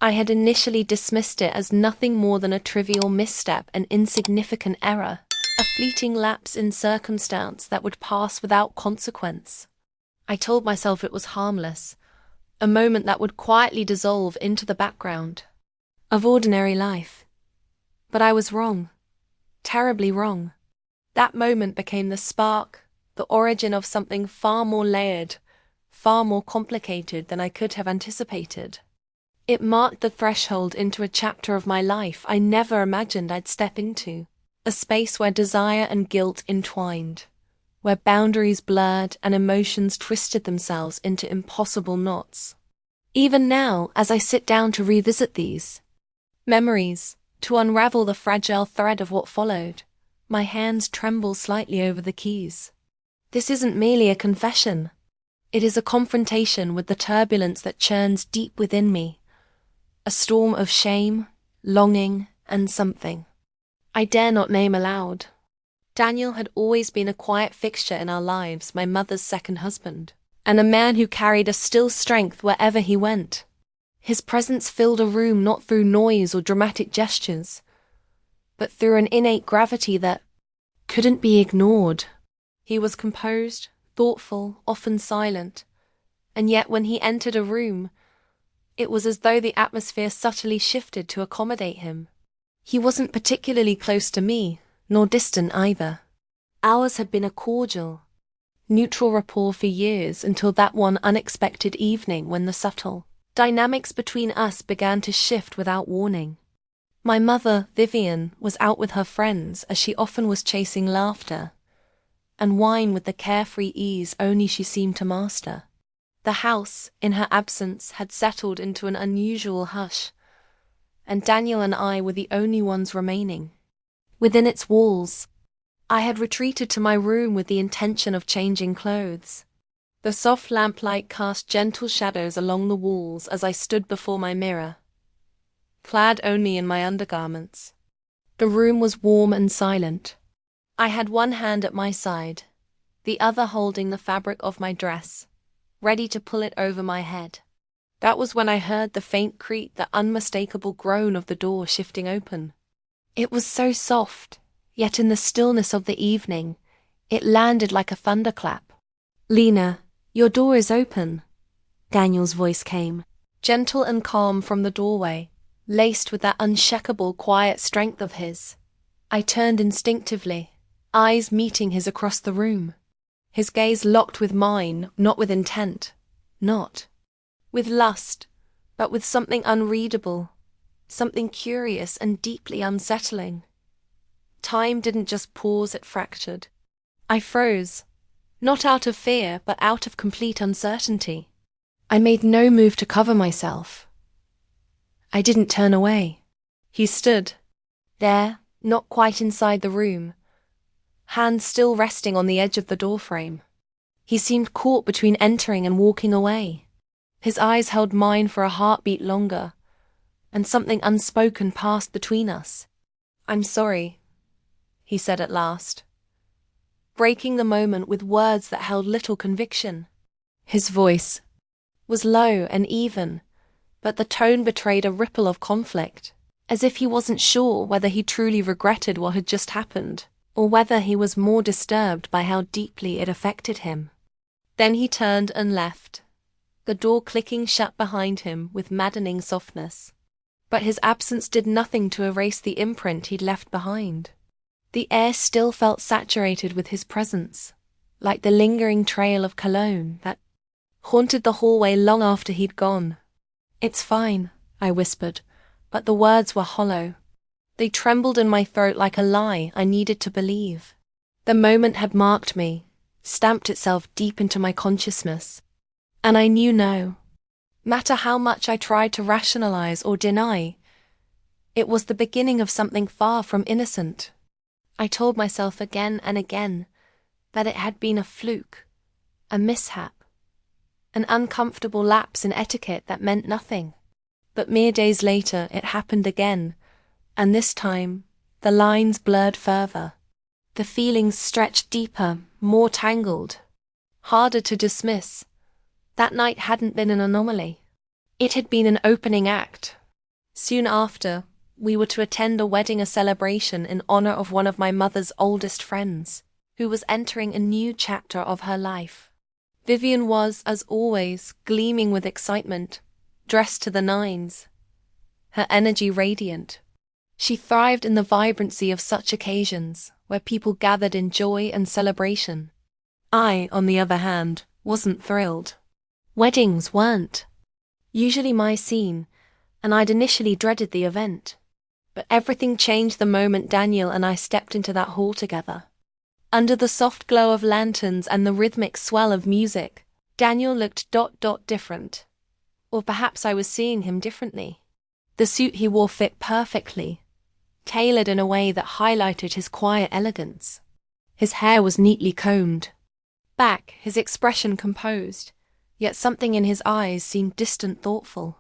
I had initially dismissed it as nothing more than a trivial misstep, an insignificant error, a fleeting lapse in circumstance that would pass without consequence. I told myself it was harmless, a moment that would quietly dissolve into the background of ordinary life. But I was wrong. Terribly wrong. That moment became the spark, the origin of something far more layered, far more complicated than I could have anticipated. It marked the threshold into a chapter of my life I never imagined I'd step into, a space where desire and guilt entwined, where boundaries blurred and emotions twisted themselves into impossible knots. Even now, as I sit down to revisit these memories, to unravel the fragile thread of what followed, my hands tremble slightly over the keys. This isn't merely a confession. It is a confrontation with the turbulence that churns deep within me, a storm of shame, longing, and something I dare not name aloud. Daniel had always been a quiet fixture in our lives, my mother's second husband, and a man who carried a still strength wherever he went. His presence filled a room not through noise or dramatic gestures, but through an innate gravity that couldn't be ignored. He was composed, thoughtful, often silent, and yet when he entered a room, it was as though the atmosphere subtly shifted to accommodate him. He wasn't particularly close to me, nor distant either. Ours had been a cordial, neutral rapport for years until that one unexpected evening when the subtle dynamics between us began to shift without warning. My mother, Vivian, was out with her friends, as she often was, chasing laughter and wine with the carefree ease only she seemed to master. The house, in her absence, had settled into an unusual hush, and Daniel and I were the only ones remaining. Within its walls, I had retreated to my room with the intention of changing clothes. The soft lamplight cast gentle shadows along the walls as I stood before my mirror, clad only in my undergarments. The room was warm and silent. I had one hand at my side, the other holding the fabric of my dress, ready to pull it over my head. That was when I heard the faint creak, the unmistakable groan of the door shifting open. It was so soft, yet in the stillness of the evening, it landed like a thunderclap. "Lena, your door is open," Daniel's voice came, gentle and calm from the doorway, laced with that unshakable quiet strength of his. I turned instinctively, eyes meeting his across the room. His gaze locked with mine, not with intent, not with lust, but with something unreadable, something curious and deeply unsettling. Time didn't just pause, it fractured. I froze, not out of fear, but out of complete uncertainty. I made no move to cover myself. I didn't turn away. He stood there, not quite inside the room, hands still resting on the edge of the doorframe. He seemed caught between entering and walking away. His eyes held mine for a heartbeat longer, and something unspoken passed between us. "I'm sorry," he said at last, breaking the moment with words that held little conviction. His voice was low and even, but the tone betrayed a ripple of conflict, as if he wasn't sure whether he truly regretted what had just happened, or whether he was more disturbed by how deeply it affected him. Then he turned and left, the door clicking shut behind him with maddening softness. But his absence did nothing to erase the imprint he'd left behind. The air still felt saturated with his presence, like the lingering trail of cologne that haunted the hallway long after he'd gone. "It's fine," I whispered, but the words were hollow. They trembled in my throat like a lie I needed to believe. The moment had marked me, stamped itself deep into my consciousness, and I knew no matter how much I tried to rationalize or deny, it was the beginning of something far from innocent. I told myself again and again that it had been a fluke, a mishap, an uncomfortable lapse in etiquette that meant nothing. But mere days later it happened again, and this time the lines blurred further. The feelings stretched deeper, more tangled, harder to dismiss. That night hadn't been an anomaly. It had been an opening act, Soon after, we were to attend a celebration in honor of one of my mother's oldest friends, who was entering a new chapter of her life. Vivian was, as always, gleaming with excitement, dressed to the nines, her energy radiant. She thrived in the vibrancy of such occasions, where people gathered in joy and celebration. I, on the other hand, wasn't thrilled. Weddings weren't usually my scene, and I'd initially dreaded the event. But everything changed the moment Daniel and I stepped into that hall together. Under the soft glow of lanterns and the rhythmic swell of music, Daniel looked different. Or perhaps I was seeing him differently. The suit he wore fit perfectly, tailored in a way that highlighted his quiet elegance. His hair was neatly combed back, his expression composed, yet something in his eyes seemed distant, thoughtful.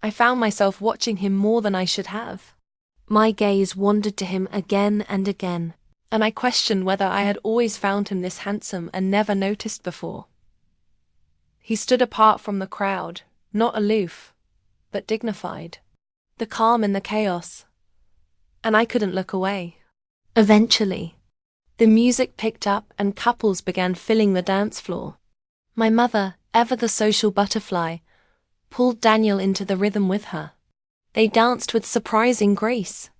I found myself watching him more than I should have. My gaze wandered to him again and again, and I questioned whether I had always found him this handsome and never noticed before. He stood apart from the crowd, not aloof, but dignified. The calm in the chaos, and I couldn't look away. Eventually, the music picked up and couples began filling the dance floor. My mother, ever the social butterfly, pulled Daniel into the rhythm with her. They danced with surprising grace.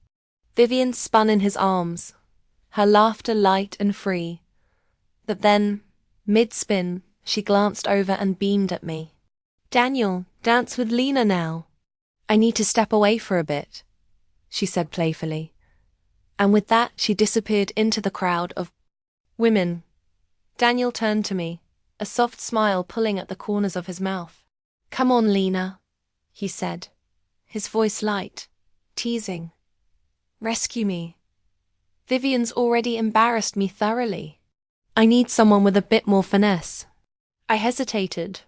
Vivian spun in his arms, her laughter light and free. But then, mid-spin, she glanced over and beamed at me. "Daniel, dance with Lena now." "I need to step away for a bit," she said playfully. And with that, she disappeared into the crowd of women. Daniel turned to me, a soft smile pulling at the corners of his mouth. "Come on, Lena," he said, his voice light, teasing. "Rescue me. Vivian's already embarrassed me thoroughly. I need someone with a bit more finesse." I hesitated,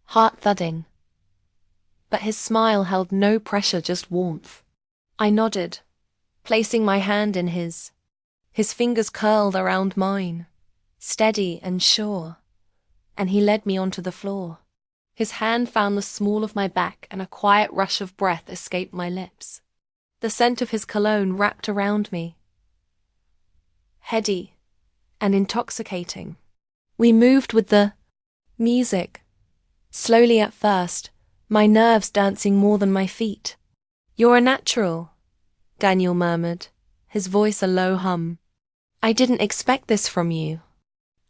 heart thudding. But his smile held no pressure, just warmth. I nodded, placing my hand in his. His fingers curled around mine, steady and sure, and he led me onto the floor. His hand found the small of my back, and a quiet rush of breath escaped my lips. The scent of his cologne wrapped around me, heady and intoxicating. We moved with the music, slowly at first, my nerves dancing more than my feet. "You're a natural," Daniel murmured, his voice a low hum. "I didn't expect this from you."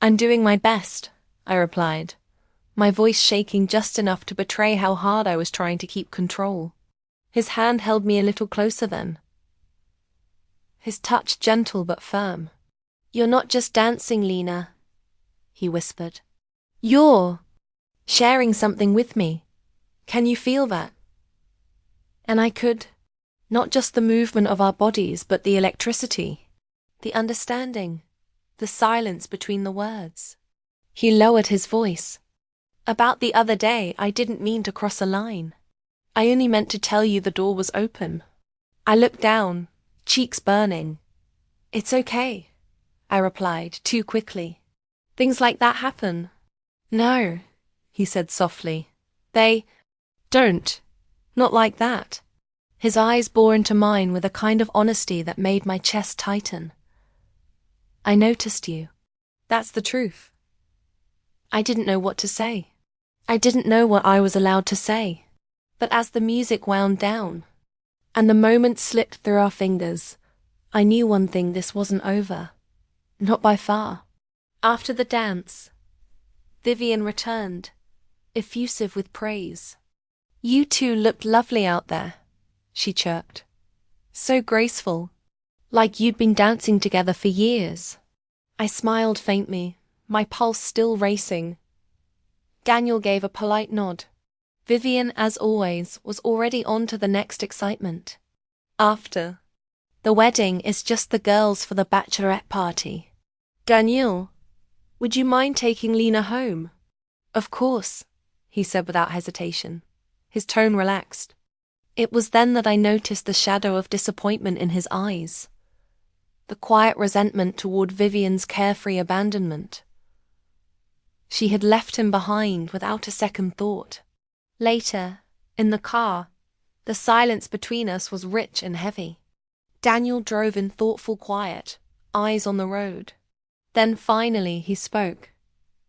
"I'm doing my best," I replied, my voice shaking just enough to betray how hard I was trying to keep control. His hand held me a little closer then, his touch gentle but firm. "You're not just dancing, Lena," he whispered. "You're sharing something with me. Can you feel that?" And I could. Not just the movement of our bodies, but the electricity, the understanding, the silence between the words. He lowered his voice. "About the other day, I didn't mean to cross a line. I only meant to tell you the door was open." I looked down, cheeks burning. "It's okay," I replied, too quickly. "Things like that happen." "No," he said softly. "They don't. Not like that." His eyes bore into mine with a kind of honesty that made my chest tighten. "I noticed you. That's the truth." I didn't know what to say. I didn't know what I was allowed to say. But as the music wound down, and the moments slipped through our fingers, I knew one thing: this wasn't over. Not by far. After the dance, Vivian returned, effusive with praise. "You two looked lovely out there," she chirped. "So graceful, like you'd been dancing together for years." I smiled faintly, my pulse still racing. Daniel gave a polite nod. Vivian, as always, was already on to the next excitement. "After the wedding is just the girls for the bachelorette party. Daniel, would you mind taking Lena home?" "Of course," he said without hesitation, his tone relaxed. It was then that I noticed the shadow of disappointment in his eyes, the quiet resentment toward Vivian's carefree abandonment. She had left him behind without a second thought. Later, in the car, The silence between us was rich and heavy. Daniel drove in thoughtful quiet, eyes on the road. Then finally he spoke.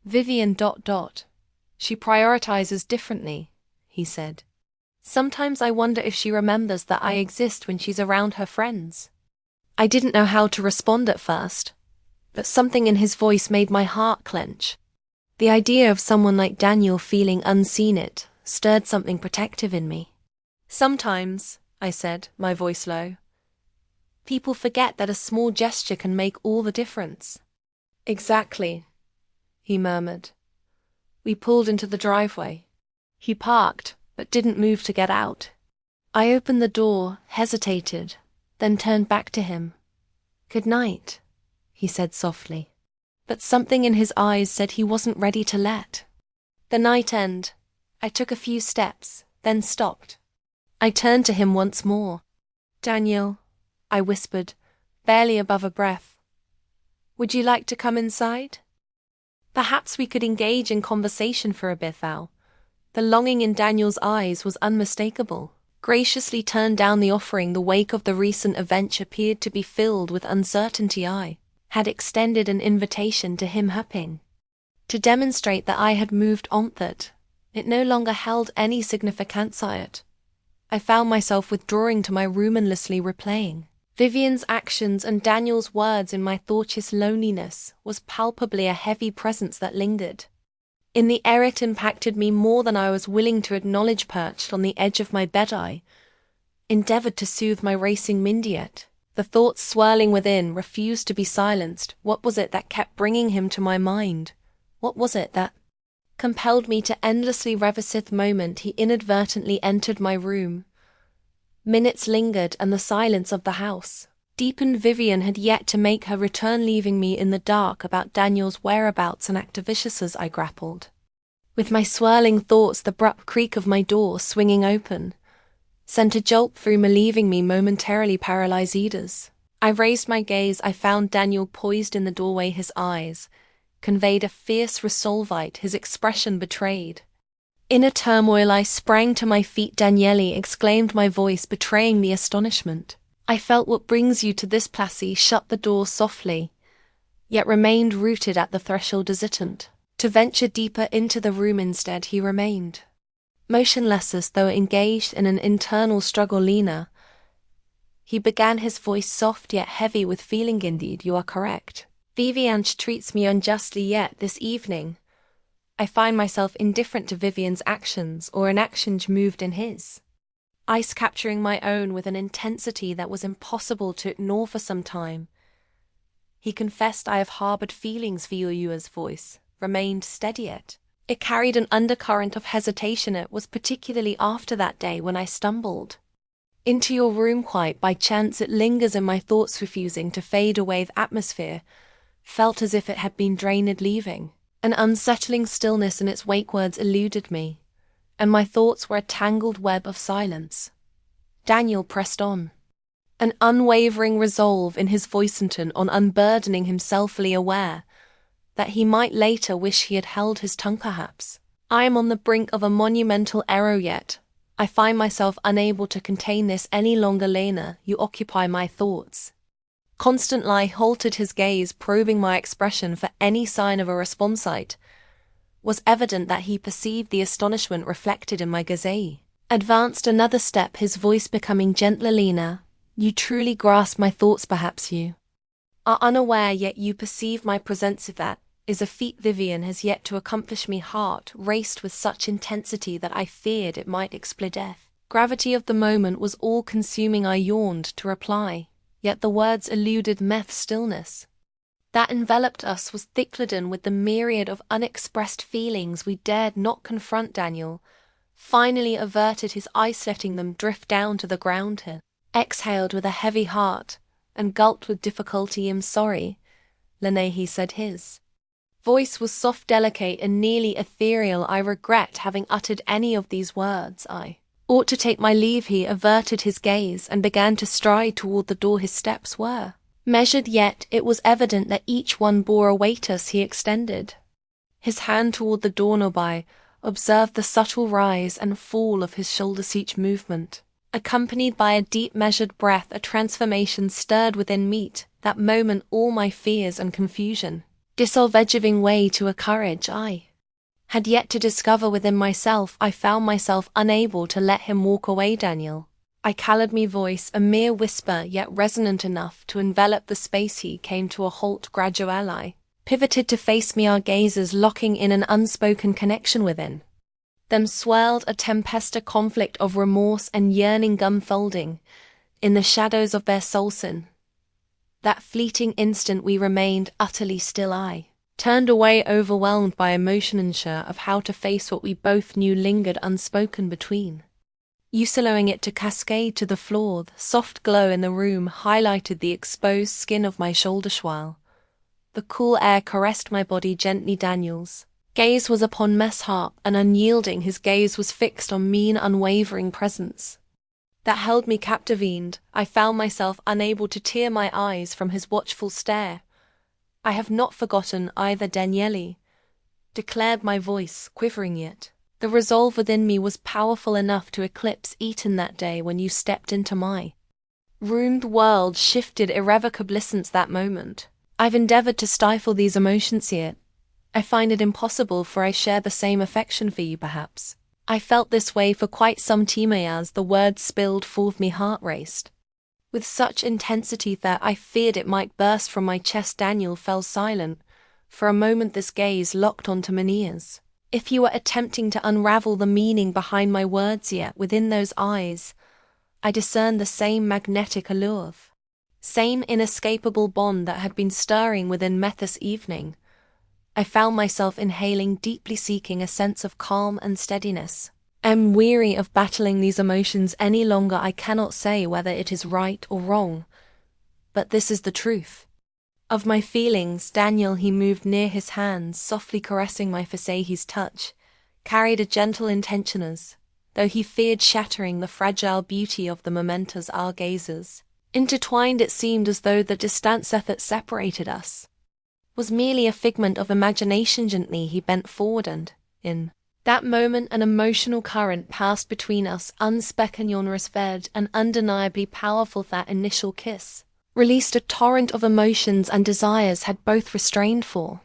Vivian ... She prioritizes differently, he said. Sometimes I wonder if she remembers that I exist when she's around her friends. I didn't know how to respond at first, but something in his voice made my heart clench. The idea of someone like Daniel feeling unseen stirred something protective in me. Sometimes, I said, my voice low, people forget that a small gesture can make all the difference. Exactly, he murmured. We pulled into the driveway. He parked, but didn't move to get out. I opened the door, hesitated, then turned back to him. Good night, he said softly. But something in his eyes said he wasn't ready to let the night end. I took a few steps, then stopped. I turned to him once more. Daniel, I whispered, barely above a breath. Would you like to come inside? Perhaps we could engage in conversation for a bit, Val. The longing in Daniel's eyes was unmistakable. Graciously turned down the offering. The wake of the recent event appeared to be filled with uncertainty. I had extended an invitation to him happing. To demonstrate that I had moved on, that it no longer held any significance. I found myself withdrawing to my room, endlessly replaying Vivian's actions and Daniel's words in my thoughts. His loneliness was palpably a heavy presence that lingered. In the air it impacted me more than I was willing to acknowledge. Perched on the edge of my bed, I endeavored to soothe my racing mind, yet the thoughts swirling within refused to be silenced. What was it that kept bringing him to my mind? What was it that compelled me to endlessly revisit the moment he inadvertently entered my room? Minutes lingered, and the silence of the house deepened. Vivian had yet to make her return, leaving me in the dark about Daniel's whereabouts and activities. As I grappled with my swirling thoughts, the abrupt creak of my door swinging open sent a jolt through me, leaving me momentarily paralyzed. I raised my gaze. I found Daniel poised in the doorway. His eyes conveyed a fierce resolve his expression betrayed. In a turmoil, I sprang to my feet. Daniele, exclaimed, my voice betraying the astonishment. I felt. What brings you to this place? He shut the door softly, yet remained rooted at the threshold, hesitant to venture deeper into the room. Instead, he remained motionless, as though engaged in an internal struggle. Lena, he began, his voice soft yet heavy with feeling. Indeed, you are correct. Vivian treats me unjustly, yet this evening I find myself indifferent to Vivian's actions or inactions moved in his eyes, capturing my own with an intensity that was impossible to ignore for some time. He confessed, I have harbored feelings for you. His voice remained steady, yet it carried an undercurrent of hesitation. It was particularly after that day when I stumbled into your room quite by chance. It lingers in my thoughts, refusing to fade away. The atmosphere felt as if it had been drained, leaving an unsettling stillness in its wake. Words eluded me, and my thoughts were a tangled web of silence. Daniel pressed on, an unwavering resolve in his voice, intent on unburdening himself, fully aware that he might later wish he had held his tongue. Perhaps I am on the brink of a monumental error, yet I find myself unable to contain this any longer. Lena, you occupy my thoughts. Constant lie halted, his gaze probing my expression for any sign of a response. It was evident that he perceived the astonishment reflected in my gaze. Advanced another step, his voice becoming gentler. Lena, you truly grasp my thoughts. Perhaps you are unaware, yet you perceive my presence. That is a feat Vivian has yet to accomplish. Me heart raced with such intensity that I feared it might explode. Death. Gravity of the moment was all-consuming. I yawned to reply, yet the words eluded meth. Stillness that enveloped us was thick-laden with the myriad of unexpressed feelings we dared not confront. Daniel finally averted his eyes, letting them drift down to the ground. He exhaled with a heavy heart and gulped with difficulty. I'm sorry, Lene, he said. His voice was soft, delicate, and nearly ethereal. I regret having uttered any of these words. I ought to take my leave. He averted his gaze and began to stride toward the door. His steps were measured, yet it was evident that each one bore a weight. As he extended his hand toward the doorknob, I observed the subtle rise and fall of his shoulders. Each movement Accompanied by a deep measured breath, a transformation stirred within me. That moment all my fears and confusion dissolved, giving way to a courage I had yet to discover within myself. I found myself unable to let him walk away. Daniel, I called me voice, a mere whisper yet resonant enough to envelop the space. He came to a halt gradually. I pivoted to face me, our gazes locking in an unspoken connection within them swirled a tempest, a conflict of remorse and yearning unfolding in the shadows of their soulson. That fleeting instant we remained utterly still. I turned away, overwhelmed by emotion, unsure of how to face what we both knew lingered unspoken between. Allowing it to cascade to the floor, the soft glow in the room highlighted the exposed skin of my shoulder while the cool air caressed my body gently. Daniel's gaze was upon Mess Harp, and unyielding his gaze was fixed on me, an unwavering presence that held me captivated. I found myself unable to tear my eyes from his watchful stare. I have not forgotten either, Daniele, declared my voice, quivering yet. The resolve within me was powerful enough to eclipse Eton that day when you stepped into my room. The world shifted irrevocably since that moment. I've endeavored to stifle these emotions yet I find it impossible, for I share the same affection for you. Perhaps I felt this way for quite some time. As the words spilled forth, my heart raced with such intensity that I feared it might burst from my chest. Daniel fell silent. For a moment this gaze locked onto my ears. If you were attempting to unravel the meaning behind my words, yet within those eyes I discerned the same magnetic allure, same inescapable bond that had been stirring within me this evening. I found myself inhaling deeply, seeking a sense of calm and steadiness. I am weary of battling these emotions any longer. I cannot say whether it is right or wrong, but this is the truth of my feelings. Daniel, he moved near, his hands softly caressing my face. His touch carried a gentle intention, as though he feared shattering the fragile beauty of the mementos. Our gazes intertwined. It seemed as though the distance that separated us was merely a figment of imagination. Gently he bent forward, and in that moment an emotional current passed between us, unspeakable, fed and undeniably powerful. That initial kiss released a torrent of emotions and desires had both restrained for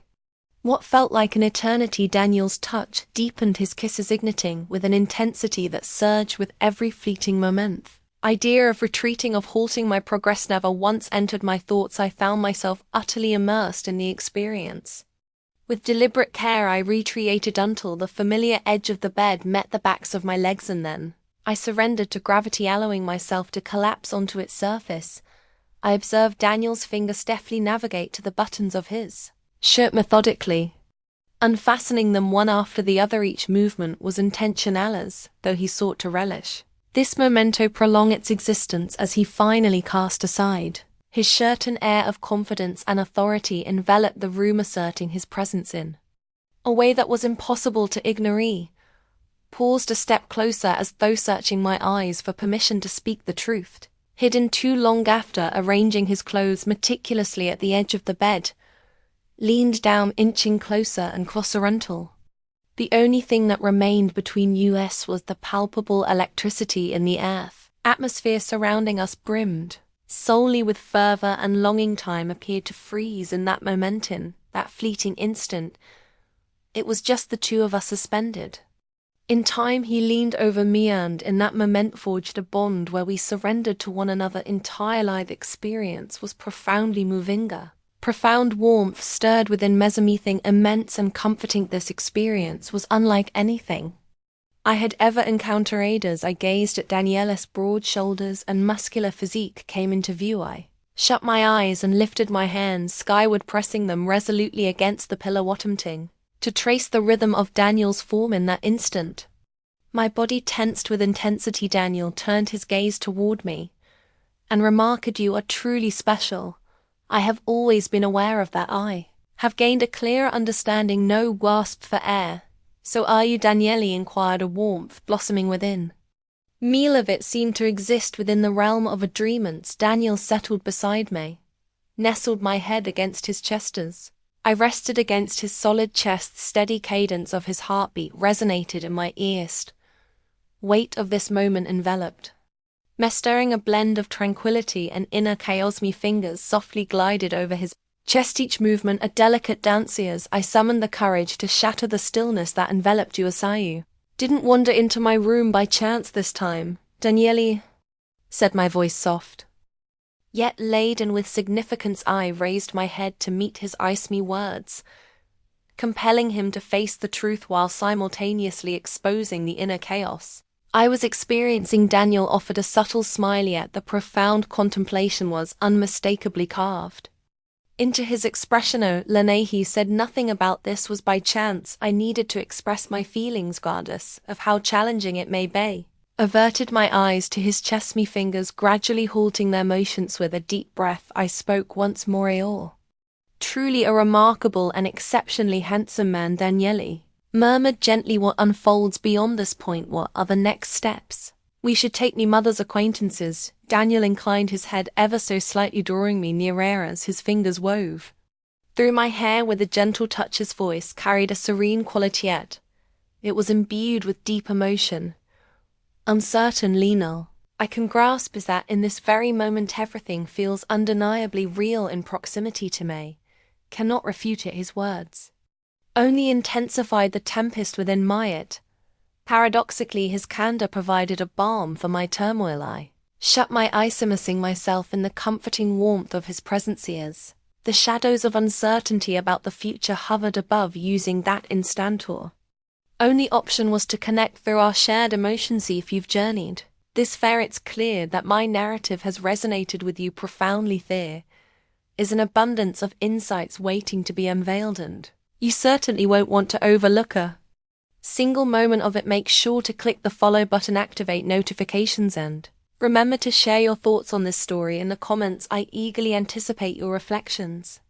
what felt like an eternity. Daniel's touch deepened, his kisses igniting with an intensity that surged with every fleeting moment. Idea of retreating, of halting my progress never once entered my thoughts. I found myself utterly immersed in the experience. With deliberate care I retreated until the familiar edge of the bed met the backs of my legs, and then I surrendered to gravity, allowing myself to collapse onto its surface. I observed Daniel's fingers deftly navigate to the buttons of his shirt methodically, unfastening them one after the other. Each movement was intentional, as though he sought to relish this memento, prolong its existence. As he finally cast aside his shirt, an air of confidence and authority enveloped the room, asserting his presence in a way that was impossible to ignore. Paused a step closer, as though searching my eyes for permission to speak the truth. Hidden too long after arranging his clothes meticulously at the edge of the bed, leaned down, inching closer and closer until the only thing that remained between us was the palpable electricity in the earth. Atmosphere surrounding us brimmed solely with fervor and longing. Time appeared to freeze in that moment. In that fleeting instant, it was just the two of us suspended in time. He leaned over me, and in that moment forged a bond where we surrendered to one another entirely. The experience was profoundly moving. Profound warmth stirred within me, something immense and comforting. This experience was unlike anything I had ever encountered. As I gazed at Daniela's broad shoulders and muscular physique came into view, I shut my eyes and lifted my hands skyward, pressing them resolutely against the pillar, wanting to trace the rhythm of Daniel's form in that instant. My body tensed with intensity. Daniel turned his gaze toward me and remarked, "You are truly special. I have always been aware of that. I have gained a clearer understanding." No gasp for air. "So are you, Daniele?" inquired, a warmth blossoming within me. Of it seemed to exist within the realm of a dream. Daniel settled beside me, nestled my head against his chest. As I rested against his solid chest, steady cadence of his heartbeat resonated in my ears. Weight of this moment enveloped Mastering a blend of tranquility and inner chaos, my fingers softly glided over his chest, each movement a delicate dance as I summoned the courage to shatter the stillness that enveloped Usayu. Didn't wander into my room by chance this time, Daniele, said my voice soft. Yet laden with significance, I raised my head to meet his icy words, compelling him to face the truth while simultaneously exposing the inner chaos I was experiencing. Daniel offered a subtle smile, yet the profound contemplation was unmistakably carved into his expression. Oh, Lenehi said nothing about this was by chance. I needed to express my feelings regardless of how challenging it may be. Averted my eyes to his chest, me fingers gradually halting their motions. With a deep breath, I spoke once more. Eeyore. Truly a remarkable and exceptionally handsome man, Daniele. Murmured gently. What unfolds beyond this point? What are the next steps? We should take me mother's acquaintances. Daniel inclined his head ever so slightly, drawing me nearer as his fingers wove through my hair with a gentle touch. His voice carried a serene quality, yet it was imbued with deep emotion. Uncertain, Lino, I can grasp is that in this very moment everything feels undeniably real in proximity to me. Cannot refute it. His words only intensified the tempest within my it. Paradoxically, his candor provided a balm for my turmoil. I shut my eyes, immersing myself in the comforting warmth of his presence. As the shadows of uncertainty about the future hovered above, using that instantor only option was to connect through our shared emotions. If you've journeyed this far, it's clear that my narrative has resonated with you profoundly. There is an abundance of insights waiting to be unveiled, and you certainly won't want to overlook a single moment of it. Make sure to click the follow button, activate notifications, and remember to share your thoughts on this story in the comments. I eagerly anticipate your reflections.